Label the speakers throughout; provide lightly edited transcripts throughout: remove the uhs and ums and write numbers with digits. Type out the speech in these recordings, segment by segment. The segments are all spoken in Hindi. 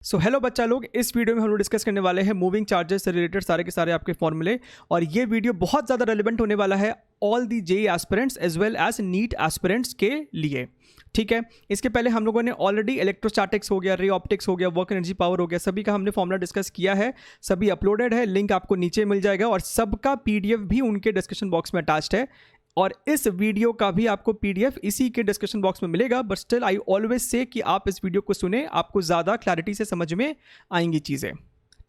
Speaker 1: हेलो बच्चा लोग, इस वीडियो में हम लोग डिस्कस करने वाले हैं मूविंग चार्जेस से रिलेटेड सारे के सारे आपके फॉर्मूले। और ये वीडियो बहुत ज़्यादा रेलिवेंट होने वाला है all the JEE aspirants as well as NEET aspirants के लिए। ठीक है, इसके पहले हम लोगों ने ऑलरेडी इलेक्ट्रोस्टैटिक्स हो गया, रे ऑप्टिक्स हो गया, वर्क एनर्जी पावर हो गया, सभी का हमने फॉर्मूला डिस्कस किया है। सभी अपलोडेड है, लिंक आपको नीचे मिल जाएगा और सबका पीडीएफ भी उनके डिस्क्रिप्शन बॉक्स में अटैच्ड है। और इस वीडियो का भी आपको पीडीएफ इसी के डिस्क्रिप्शन बॉक्स में मिलेगा। But still I always say कि आप इस वीडियो को सुने, आपको ज़्यादा क्लैरिटी से समझ में आएंगी चीज़ें।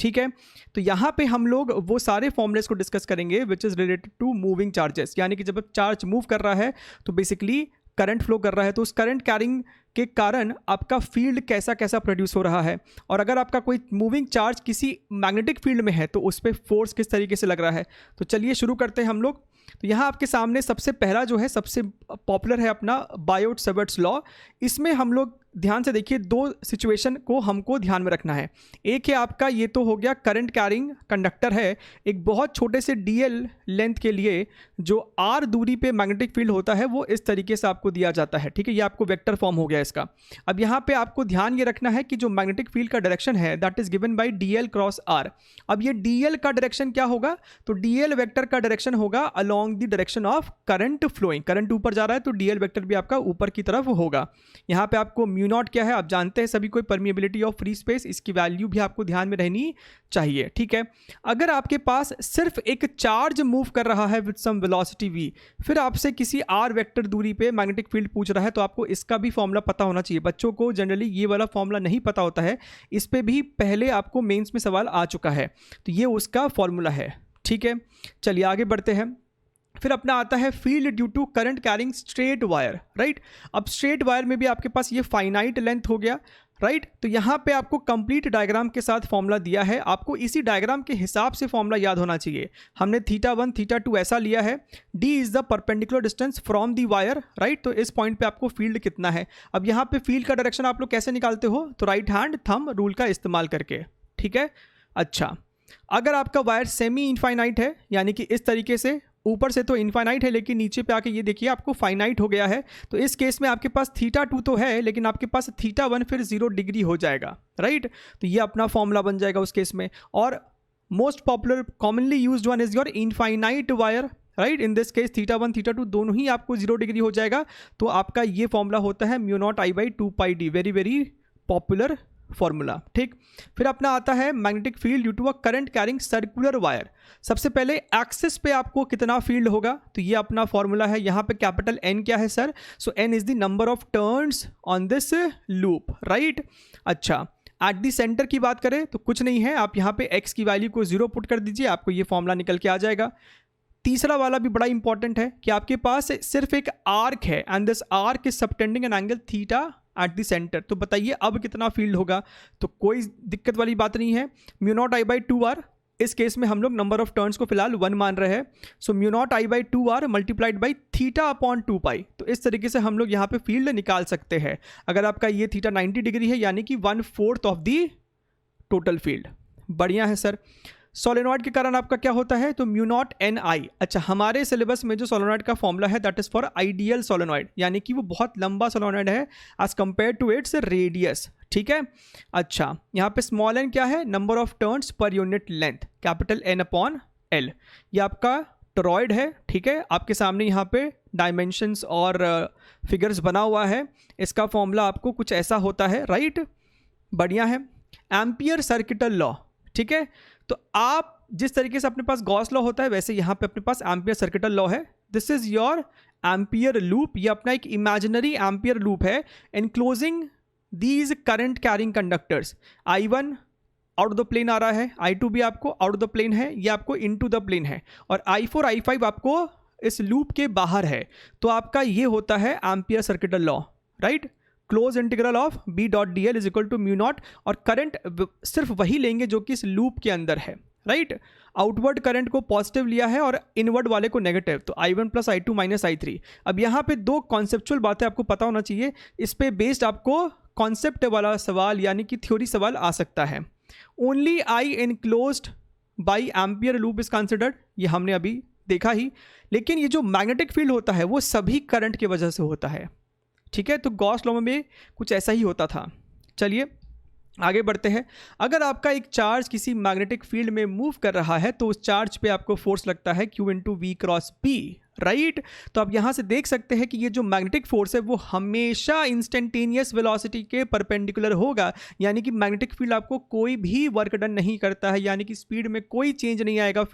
Speaker 1: ठीक है, तो यहाँ पे हम लोग वो सारे फॉर्मूलेस को डिस्कस करेंगे which is related to moving charges. यानी कि जब चार्ज मूव कर रहा है तो बेसिकली करंट फ्लो कर रहा है, तो उस करंट कैरिंग के कारण आपका फील्ड कैसा कैसा प्रोड्यूस हो रहा है। और अगर आपका कोई मूविंग चार्ज किसी मैग्नेटिक फील्ड में है तो उस पर फोर्स किस तरीके से लग रहा है। तो चलिए शुरू करते हैं हम लोग। तो यहाँ आपके सामने सबसे पहला जो है, सबसे पॉपुलर है अपना बायोट-सैवर्ट्स लॉ। इसमें हम लोग ध्यान से देखिए, दो सिचुएशन को हमको ध्यान में रखना है। एक है आपका, ये तो हो गया करंट कैरिंग कंडक्टर है, एक बहुत छोटे से डीएल लेंथ के लिए जो आर दूरी पे मैग्नेटिक फील्ड होता है वो इस तरीके से आपको दिया जाता है। ठीक है, ये आपको वेक्टर फॉर्म हो गया इसका। अब यहाँ पे आपको ध्यान ये रखना है कि जो मैग्नेटिक फील्ड का डायरेक्शन है that is given by DL cross R. अब ये डीएल का डायरेक्शन क्या होगा, तो डीएल वेक्टर का डायरेक्शन होगा along the direction of current flowing. Current ऊपर जा रहा है तो डीएल वेक्टर भी आपका ऊपर की तरफ होगा। यहाँ पे आपको म्यू नॉट क्या है आप जानते हैं सभी कोई, परमिएबिलिटी ऑफ फ्री स्पेस, इसकी वैल्यू भी आपको ध्यान में रहनी चाहिए। ठीक है, अगर आपके पास सिर्फ एक चार्ज मूव कर रहा है विद सम वेलोसिटी v, फिर आपसे किसी आर वेक्टर दूरी पे मैग्नेटिक फील्ड पूछ रहा है, तो आपको इसका भी फॉर्मूला पता होना चाहिए। बच्चों को जनरली ये वाला फॉर्मूला नहीं पता होता है, इस पे भी पहले आपको मेंस में सवाल आ चुका है, तो ये उसका फॉर्मूला है। ठीक है, चलिए आगे बढ़ते हैं। फिर अपना आता है field due to current carrying straight wire. Right, अब स्ट्रेट वायर में भी आपके पास ये फाइनाइट लेंथ हो गया। राइट, तो यहाँ पे आपको कंप्लीट डायग्राम के साथ फॉर्मूला दिया है, आपको इसी डायग्राम के हिसाब से फॉर्मूला याद होना चाहिए। हमने θ1 θ2 ऐसा लिया है। d is the perpendicular distance from the wire. Right, तो इस पॉइंट पे आपको फील्ड कितना है। अब यहाँ पे फील्ड का डायरेक्शन आप लोग कैसे निकालते हो, तो राइट हैंड थंब रूल का इस्तेमाल करके। ठीक है, अच्छा, अगर आपका वायर सेमी इनफाइनाइट है, यानी कि इस तरीके से ऊपर से तो इनफाइनाइट है लेकिन नीचे पे आके ये देखिए आपको फाइनाइट हो गया है, तो इस केस में आपके पास θ2 तो है लेकिन आपके पास θ1 फिर 0 डिग्री हो जाएगा। राइट, तो ये अपना फॉर्मूला बन जाएगा उस केस में। और most popular commonly used one is your infinite wire. Right, in this case θ1 θ2 दोनों ही आपको 0 डिग्री हो जाएगा, तो आपका ये फॉर्मूला होता है mu not I by 2πd। Very very popular formula. ठीक, फिर अपना आता है magnetic field due to a current carrying circular wire. सबसे पहले एक्सिस पे आपको कितना फील्ड होगा, तो ये अपना फॉर्मूला है। यहाँ पे कैपिटल N क्या है sir, so N is the number of turns on this loop. Right, अच्छा, एट दी सेंटर की बात करें तो कुछ नहीं है, आप यहाँ पे x की वैल्यू को 0 पुट कर दीजिए, आपको ये फॉर्मूला निकल के आ जाएगा। तीसरा वाला भी बड़ा इंपॉर्टेंट है कि आपके पास सिर्फ एक आर्क है and this arc is subtending an angle theta at the centre. तो बताइए अब कितना फील्ड होगा, तो कोई दिक्कत वाली बात नहीं है। Mu not I by 2r, इस केस में हम लोग नंबर ऑफ टर्न्स को फिलहाल 1 मान रहे हैं, so mu not I by 2r multiplied by θ/2π। तो इस तरीके से हम लोग यहाँ पे फील्ड निकाल सकते हैं। अगर आपका ये थीटा 90 डिग्री है यानी कि 1/4 ऑफ दी टोटल फील्ड। बढ़िया है सर। सोलेनॉइड के कारण आपका क्या होता है, तो म्यू नॉट Ni। अच्छा, हमारे सिलेबस में जो सोलेनॉइड का फॉर्मूला है that is for ideal solenoid, यानी कि वो बहुत लंबा सोलेनॉइड है as compare to its radius. ठीक है, अच्छा, यहाँ पे स्मॉल n क्या है, number of turns per unit length, capital N/L। ये आपका टॉरॉइड है। ठीक है, आपके सामने यहाँ पे डायमेंशंस और फिगर्स बना हुआ है। इसका फॉर्मूला आपको कुछ ऐसा होता है। राइट, बढ़िया है। Ampere circuital law. ठीक है, तो आप जिस तरीके से अपने पास गॉस लॉ होता है वैसे यहाँ पे अपने पास एम्पियर सर्किटल लॉ है। This is your ampere loop. ये अपना एक इमेजिनरी एम्पियर लूप है enclosing these current carrying conductors. I1 out of the plane आ रहा है, I2 भी आपको आउट ऑफ द प्लेन है, ये आपको इनटू द प्लेन है, और I4 I5 आपको इस लूप के बाहर है। तो आपका ये होता है ampere circuital law. Right, close integral of B.dl is equal to mu naught, और करंट सिर्फ वही लेंगे जो कि इस लूप के अंदर है। राइट, आउटवर्ड करंट को पॉजिटिव लिया है और इनवर्ड वाले को नेगेटिव, तो I1 plus I2 minus I3। अब यहाँ पे दो कॉन्सेप्चुअल बातें आपको पता होना चाहिए, इस पे बेस्ड आपको कॉन्सेप्ट वाला सवाल यानी कि थ्योरी सवाल आ सकता है। Only I enclosed by ampere loop is considered, ये हमने अभी देखा ही, लेकिन ये जो मैग्नेटिक फील्ड होता है वो सभी करंट की वजह से होता है। ठीक है, तो गॉस लॉ में कुछ ऐसा ही होता था। चलिए आगे बढ़ते हैं। अगर आपका एक चार्ज किसी मैग्नेटिक फील्ड में मूव कर रहा है तो उस चार्ज पे आपको फोर्स लगता है Q into V cross P, right. तो आप यहाँ से देख सकते हैं कि ये जो मैग्नेटिक फोर्स है वो हमेशा इंस्टेंटेनियस वेलोसिटी के परपेंडिकुलर होगा, यानी कि मैग्नेटिक फील्ड आपको कोई भी वर्क डन नहीं करता है, यानी कि स्पीड में कोई चेंज नहीं आएगा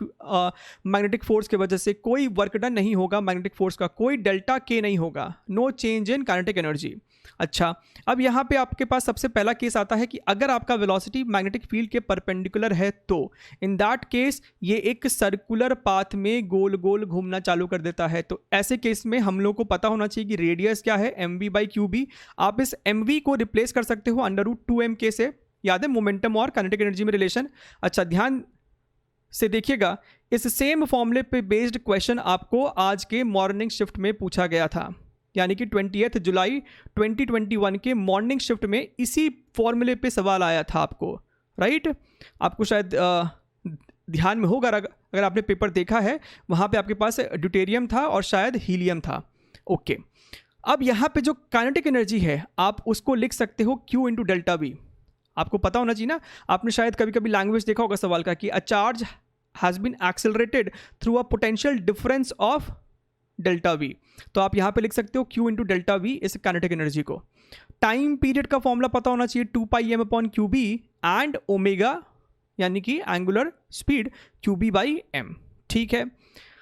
Speaker 1: मैग्नेटिक फोर्स की वजह से, कोई वर्क डन नहीं होगा मैग्नेटिक फोर्स का, कोई डेल्टा के नहीं होगा, no change in kinetic energy. अच्छा, अब यहाँ पे आपके पास सबसे पहला केस आता है कि अगर आपका वेलोसिटी मैग्नेटिक फील्ड के परपेंडिकुलर है तो इन दैट केस ये एक सर्कुलर पाथ में गोल गोल घूमना चालू कर देता है। तो ऐसे केस में हम लोग को पता होना चाहिए कि रेडियस क्या है, mv/qb। आप इस mv को रिप्लेस कर सकते हो √2mk से, याद है मोमेंटम और काइनेटिक एनर्जी में रिलेशन। अच्छा, ध्यान से देखिएगा, इस सेम फॉर्मूले पे बेस्ड क्वेश्चन आपको आज के मॉर्निंग शिफ्ट में पूछा गया था, यानी कि 20 जुलाई 2021 के मॉर्निंग शिफ्ट में इसी फॉर्मूले पे सवाल आया था आपको, राइट। आपको शायद ध्यान में होगा, अगर आपने पेपर देखा है, वहाँ पे आपके पास ड्यूटेरियम था और शायद हीलियम था। ओके, अब यहाँ पे जो काइनेटिक एनर्जी है आप उसको लिख सकते हो Q इंटू डेल्टा वी। आपको पता होना चाहिए ना, आपने शायद कभी कभी लैंग्वेज देखा होगा सवाल का कि a charge has been accelerated through a potential difference of delta V. तो आप यहाँ पे लिख सकते हो Q इंटू डेल्टा वी इस काइनेटिक एनर्जी को। टाइम पीरियड का फॉर्मूला पता होना चाहिए 2πm/qb एंड ओमेगा यानी कि एंगुलर स्पीड qb/m, ठीक है।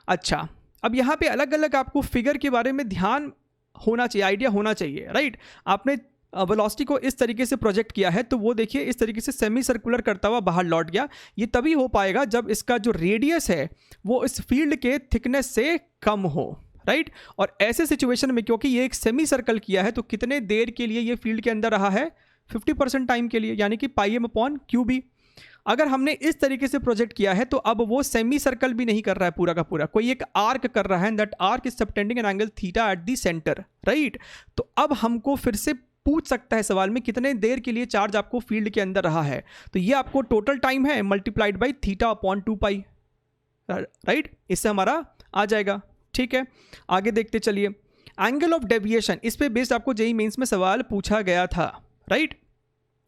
Speaker 1: अच्छा, अब यहाँ पे अलग अलग आपको फिगर के बारे में ध्यान होना चाहिए, आइडिया होना चाहिए, राइट। आपने वेलोसिटी को इस तरीके से प्रोजेक्ट किया है तो वो देखिए इस तरीके से सेमी सर्कुलर करता हुआ बाहर लौट गया। ये तभी हो पाएगा जब इसका जो रेडियस है वो इस फील्ड के थिकनेस से कम हो, राइट। और ऐसे सिचुएशन में क्योंकि ये एक सेमी सर्कल किया है तो कितने देर के लिए ये फील्ड के अंदर रहा है, 50% टाइम के लिए, यानी कि πm/qb। अगर हमने इस तरीके से प्रोजेक्ट किया है तो अब वो सेमी सर्कल भी नहीं कर रहा है पूरा का पूरा, कोई एक आर्क कर रहा है, and that arc is subtending an angle theta at the centre, right. तो अब हमको फिर से पूछ सकता है सवाल में कितने देर के लिए चार्ज आपको फील्ड के अंदर रहा है, तो ये आपको टोटल टाइम है मल्टीप्लाइड बाई θ/2π, राइट। इससे हमारा आ जाएगा, ठीक है। आगे देखते चलिए, एंगल ऑफ डेविएशन, इस पे बेस्ड आपको जेईई मेंस में सवाल पूछा गया था, राइट।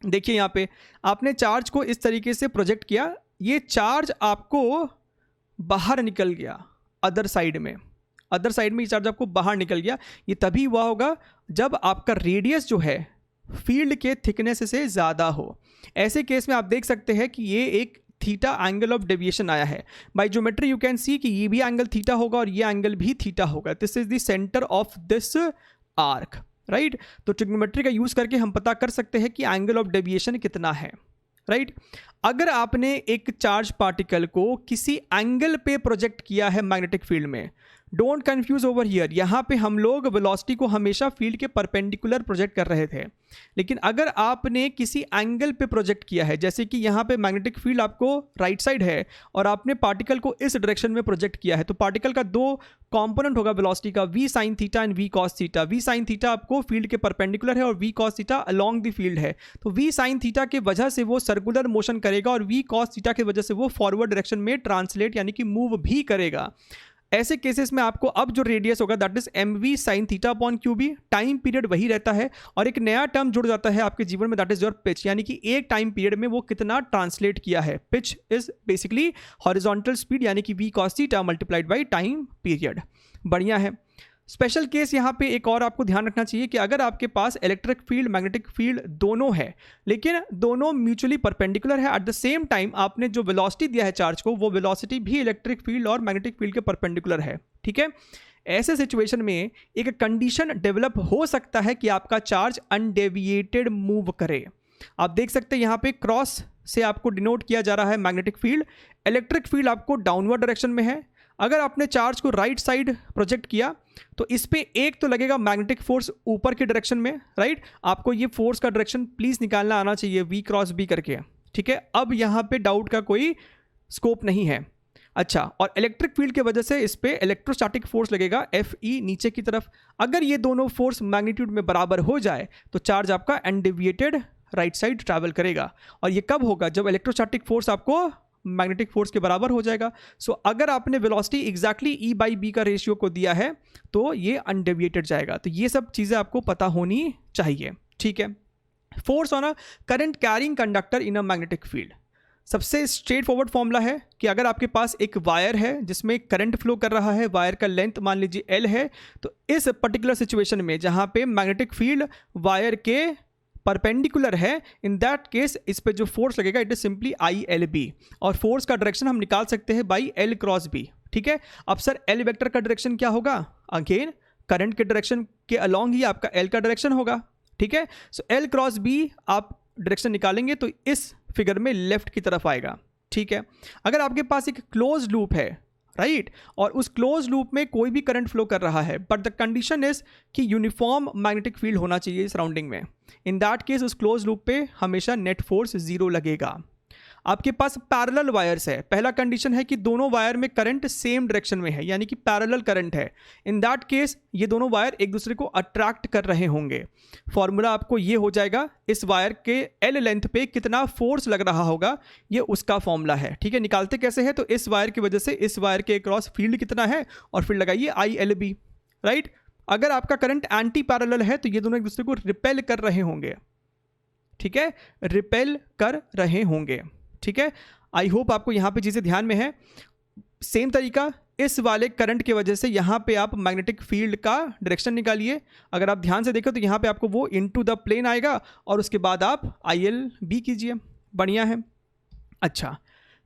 Speaker 1: देखिए यहाँ पे आपने चार्ज को इस तरीके से प्रोजेक्ट किया, ये चार्ज आपको बाहर निकल गया अदर साइड में ये चार्ज आपको बाहर निकल गया। ये तभी हुआ होगा जब आपका रेडियस जो है फील्ड के थिकनेस से ज़्यादा हो। ऐसे केस में आप देख सकते हैं कि ये एक थीटा एंगल ऑफ डेविएशन आया है। By geometry you can see कि ये भी एंगल थीटा होगा और ये एंगल भी थीटा होगा। This is the centre of this arc, right. तो ट्रिग्नोमेट्री का यूज़ करके हम पता कर सकते हैं कि एंगल ऑफ डेविएशन कितना है, राइट। अगर आपने एक चार्ज पार्टिकल को किसी एंगल पे प्रोजेक्ट किया है मैग्नेटिक फील्ड में, डोंट कंफ्यूज ओवर हियर, यहाँ पे हम लोग वेलोसिटी को हमेशा फील्ड के परपेंडिकुलर प्रोजेक्ट कर रहे थे, लेकिन अगर आपने किसी एंगल पे प्रोजेक्ट किया है, जैसे कि यहाँ पे मैग्नेटिक फील्ड आपको राइट साइड है और आपने पार्टिकल को इस डायरेक्शन में प्रोजेक्ट किया है, तो पार्टिकल का दो कंपोनेंट होगा वेलोसिटी का, v sin theta and v cos theta. v sin theta आपको फील्ड के परपेंडिकुलर है और v cos theta along the field है। तो v sin थीटा के वजह से वो सर्कुलर मोशन करेगा और v cos थीटा की वजह से वो फॉरवर्ड डायरेक्शन में ट्रांसलेट यानी कि मूव भी करेगा। ऐसे केसेस में आपको अब जो रेडियस होगा that is mv sin θ/qb, time period वही रहता है और एक नया टर्म जुड़ जाता है आपके जीवन में, दैट इज योर पिच, यानी कि एक टाइम पीरियड में वो कितना ट्रांसलेट किया है। Pitch is basically horizontal speed यानी कि v cos θ multiplied by time period. बढ़िया है। स्पेशल केस यहाँ पे एक और आपको ध्यान रखना चाहिए कि अगर आपके पास इलेक्ट्रिक फील्ड मैग्नेटिक फील्ड दोनों है लेकिन दोनों म्यूचुअली परपेंडिकुलर है, एट द सेम टाइम आपने जो वेलोसिटी दिया है चार्ज को वो वेलोसिटी भी इलेक्ट्रिक फील्ड और मैग्नेटिक फील्ड के परपेंडिकुलर है, ठीक है। ऐसे सिचुएशन में एक कंडीशन डेवलप हो सकता है कि आपका चार्ज अनडेविएटेड मूव करे। आप देख सकते हैं यहाँ पे क्रॉस से आपको डिनोट किया जा रहा है मैग्नेटिक फील्ड, इलेक्ट्रिक फील्ड आपको डाउनवर्ड डायरेक्शन में है। अगर आपने चार्ज को राइट साइड प्रोजेक्ट किया तो इस पे एक तो लगेगा मैग्नेटिक फोर्स ऊपर की डायरेक्शन में, राइट। आपको ये फोर्स का डायरेक्शन प्लीज निकालना आना चाहिए v क्रॉस b करके, ठीक है। अब यहाँ पे डाउट का कोई स्कोप नहीं है। अच्छा, और इलेक्ट्रिक फील्ड की वजह से इस पे इलेक्ट्रोस्टैटिक फोर्स लगेगा Fe नीचे की तरफ। अगर ये दोनों फोर्स मैग्नीट्यूड में बराबर हो जाए तो चार्ज आपका अनडेविएटेड राइट साइड ट्रैवल करेगा। और ये कब होगा? जब इलेक्ट्रोस्टैटिक फोर्स आपको मैग्नेटिक फोर्स के बराबर हो जाएगा। सो अगर आपने वेलोसिटी एग्जैक्टली E/B का रेशियो को दिया है तो ये अनडेविएटेड जाएगा। तो ये सब चीज़ें आपको पता होनी चाहिए, ठीक है। Force on a current carrying conductor in a magnetic field. सबसे स्ट्रेट फॉरवर्ड फॉर्मूला है कि अगर आपके पास एक वायर है जिसमें करंट फ्लो कर रहा है, वायर का लेंथ मान लीजिए L है, तो इस पर्टिकुलर सिचुएशन में जहाँ पे मैग्नेटिक फील्ड वायर के परपेंडिकुलर है, इन दैट केस इस पे जो फोर्स लगेगा इट इज सिंपली ILB, और फोर्स का डायरेक्शन हम निकाल सकते हैं बाई L क्रॉस B। ठीक है, अब सर L वेक्टर का डायरेक्शन क्या होगा? अगेन करंट के डायरेक्शन के अलॉन्ग ही आपका L का डायरेक्शन होगा। ठीक है, सो L क्रॉस B आप डायरेक्शन निकालेंगे तो इस फिगर में लेफ्ट की तरफ आएगा। ठीक है, अगर आपके पास एक क्लोज लूप है राइट, और उस क्लोज लूप में कोई भी करंट फ्लो कर रहा है, बट द कंडीशन इज कि यूनिफॉर्म मैग्नेटिक फील्ड होना चाहिए सराउंडिंग में, इन दैट केस उस क्लोज लूप पे हमेशा नेट फोर्स 0 लगेगा। आपके पास पैरेलल वायर्स है, पहला कंडीशन है कि दोनों वायर में करंट सेम डायरेक्शन में है, यानी कि पैरेलल करंट है। इन दैट केस ये दोनों वायर एक दूसरे को अट्रैक्ट कर रहे होंगे। फॉर्मूला आपको ये हो जाएगा, इस वायर के L लेंथ पे कितना फोर्स लग रहा होगा, ये उसका फॉर्मूला है। ठीक है, निकालते कैसे है, तो इस वायर की वजह से इस वायर के क्रॉस फील्ड कितना है और फिर लगाइए ILB राइट। अगर आपका करंट एंटी पैरेलल है तो ये दोनों एक दूसरे को रिपेल कर रहे होंगे। ठीक है, रिपेल कर रहे होंगे। ठीक है, आई होप आपको यहाँ पे चीज़ें ध्यान में है। सेम तरीका इस वाले करंट की वजह से यहाँ पे आप मैग्नेटिक फील्ड का डायरेक्शन निकालिए। अगर आप ध्यान से देखो तो यहाँ पे आपको वो इनटू द प्लेन आएगा और उसके बाद आप ILB कीजिए। बढ़िया है। अच्छा,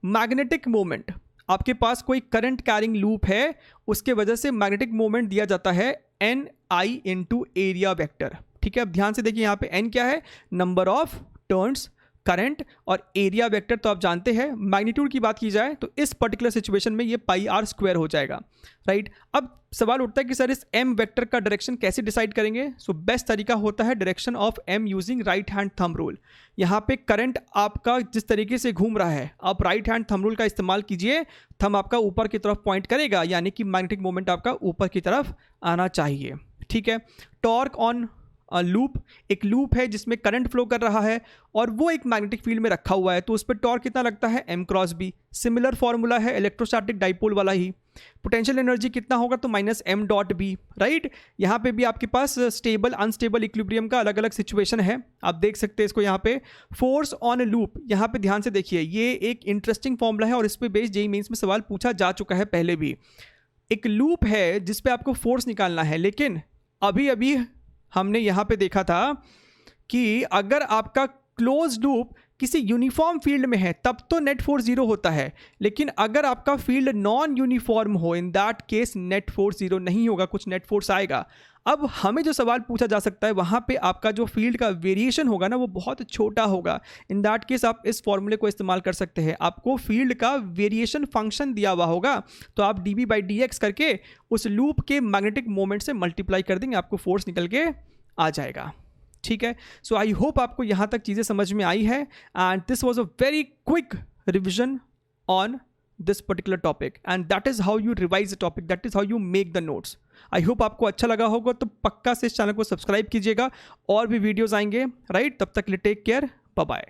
Speaker 1: मैग्नेटिक मोमेंट, आपके पास कोई करंट कैरिंग लूप है, उसके वजह से मैग्नेटिक मोमेंट दिया जाता है NI इंटू एरिया वेक्टर। ठीक है, अब ध्यान से देखिए यहाँ पे N क्या है, नंबर ऑफ टर्न्स करंट, और एरिया वेक्टर तो आप जानते हैं। मैग्नीट्यूड की बात की जाए तो इस पर्टिकुलर सिचुएशन में ये πr² हो जाएगा राइट। अब सवाल उठता है कि सर इस M वेक्टर का डायरेक्शन कैसे डिसाइड करेंगे? सो बेस्ट तरीका होता है direction of M using right hand thumb rule. यहाँ पे करंट आपका जिस तरीके से घूम रहा है, आप राइट हैंड थंब रूल का इस्तेमाल कीजिए, थंब आपका ऊपर की तरफ पॉइंट करेगा, यानी कि मैग्नेटिक मोमेंट आपका ऊपर की तरफ आना चाहिए। ठीक है, टॉर्क ऑन लूप, एक लूप है जिसमें करंट फ्लो कर रहा है और वो एक मैग्नेटिक फील्ड में रखा हुआ है, तो उस पर टॉर्क कितना लगता है, M cross B। Similar formula है इलेक्ट्रोस्टैटिक डाइपोल वाला ही। पोटेंशियल एनर्जी कितना होगा, तो -m.b राइट। यहाँ पे भी आपके पास स्टेबल अनस्टेबल इक्विलिब्रियम का अलग अलग सिचुएशन है, आप देख सकते हैं इसको यहाँ पे। फोर्स ऑन लूप, यहाँ पे ध्यान से देखिए, ये एक इंटरेस्टिंग फॉर्मूला है और इस पर बेस्ड जेईई मेंस में सवाल पूछा जा चुका है पहले भी। एक लूप है जिस पे आपको फोर्स निकालना है, लेकिन अभी अभी हमने यहाँ पे देखा था कि अगर आपका क्लोज लूप किसी यूनिफॉर्म फील्ड में है तब तो नेट फोर्स 0 होता है, लेकिन अगर आपका फील्ड नॉन यूनिफॉर्म हो, in that case net force 0 नहीं होगा, कुछ नेट फोर्स आएगा। अब हमें जो सवाल पूछा जा सकता है वहाँ पे आपका जो फील्ड का वेरिएशन होगा ना वो बहुत छोटा होगा। इन दैट केस आप इस फॉर्मूले को इस्तेमाल कर सकते हैं। आपको फील्ड का वेरिएशन फंक्शन दिया हुआ होगा तो आप dB/dx करके उस लूप के मैग्नेटिक मोमेंट से मल्टीप्लाई कर देंगे, आपको फोर्स निकल के आ जाएगा। ठीक है, सो आई होप आपको यहाँ तक चीज़ें समझ में आई है, and this was a very quick revision on this particular topic, and that is how you revise the topic, that is how you make the notes. I hope आपको अच्छा लगा होगा, तो पक्का से इस चैनल को सब्सक्राइब कीजिएगा, और भी वीडियोज़ आएंगे राइट। तब तक के लिए टेक केयर, बाय बाय।